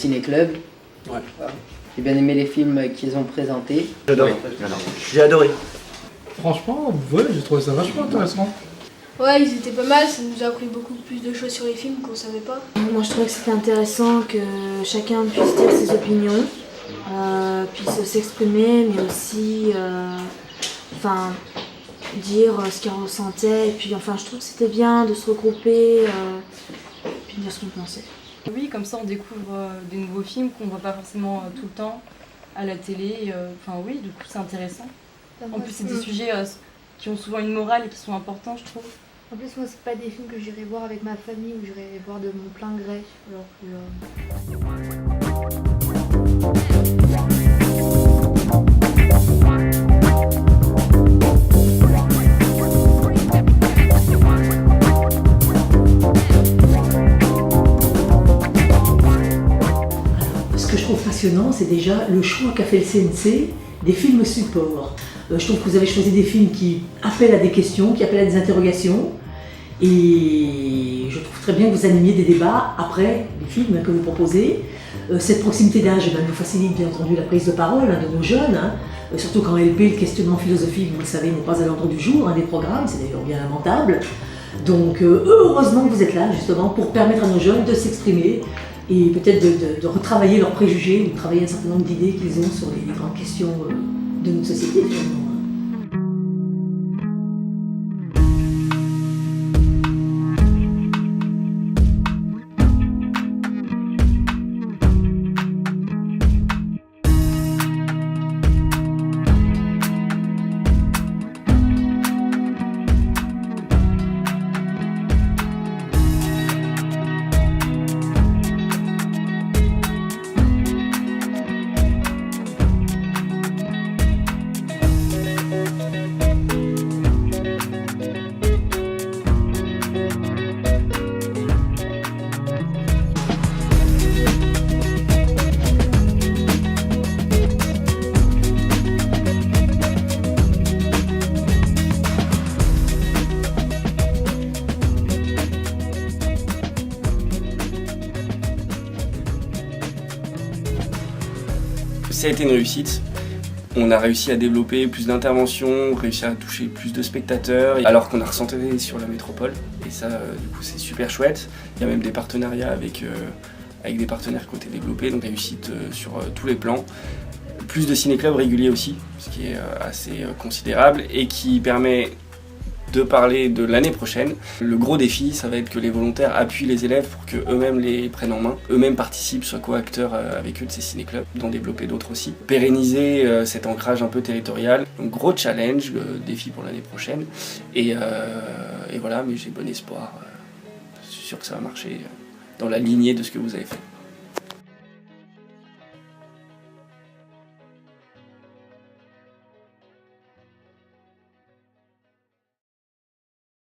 ciné-club. Ouais. J'ai bien aimé les films qu'ils ont présentés. J'ai adoré. Franchement, ouais, j'ai trouvé ça vachement intéressant. Ouais, ils étaient pas mal, ça nous a appris beaucoup plus de choses sur les films qu'on savait pas. Moi je trouvais que c'était intéressant que chacun puisse dire ses opinions, puisse s'exprimer, mais aussi dire ce qu'il ressentait. Et puis enfin je trouve que c'était bien de se regrouper, puis de dire ce qu'on pensait. Oui, comme ça on découvre des nouveaux films qu'on voit pas forcément tout le temps à la télé. Enfin oui, du coup c'est intéressant. En plus c'est des sujets qui ont souvent une morale et qui sont importants, je trouve. En plus, moi, c'est pas des films que j'irai voir avec ma famille ou j'irai voir de mon plein gré. Alors Ce que je trouve passionnant, c'est déjà le choix qu'a fait le CNC des films support. Je trouve que vous avez choisi des films qui appellent à des questions, qui appellent à des interrogations. Et je trouve très bien que vous animiez des débats après les films que vous proposez. Cette proximité d'âge nous facilite bien entendu la prise de parole de nos jeunes. Surtout quand LP, le questionnement philosophique, vous le savez, n'est pas à l'ordre du jour des programmes, c'est d'ailleurs bien lamentable. Donc heureusement que vous êtes là justement pour permettre à nos jeunes de s'exprimer et peut-être de retravailler leurs préjugés ou de travailler un certain nombre d'idées qu'ils ont sur les grandes questions de notre société finalement. Ça a été une réussite. On a réussi à développer plus d'interventions, réussi à toucher plus de spectateurs, alors qu'on a recentré sur la métropole. Et ça, du coup, c'est super chouette. Il y a même des partenariats avec des partenaires qui ont été développés, donc réussite sur tous les plans. Plus de ciné-clubs réguliers aussi, ce qui est assez considérable et qui permet de parler de l'année prochaine. Le gros défi, ça va être que les volontaires appuient les élèves pour qu'eux-mêmes les prennent en main, eux-mêmes participent, soient co-acteurs avec eux de ces ciné-clubs, d'en développer d'autres aussi. Pérenniser cet ancrage un peu territorial, donc gros challenge, défi pour l'année prochaine. Et voilà, mais j'ai bon espoir, je suis sûr que ça va marcher dans la lignée de ce que vous avez fait.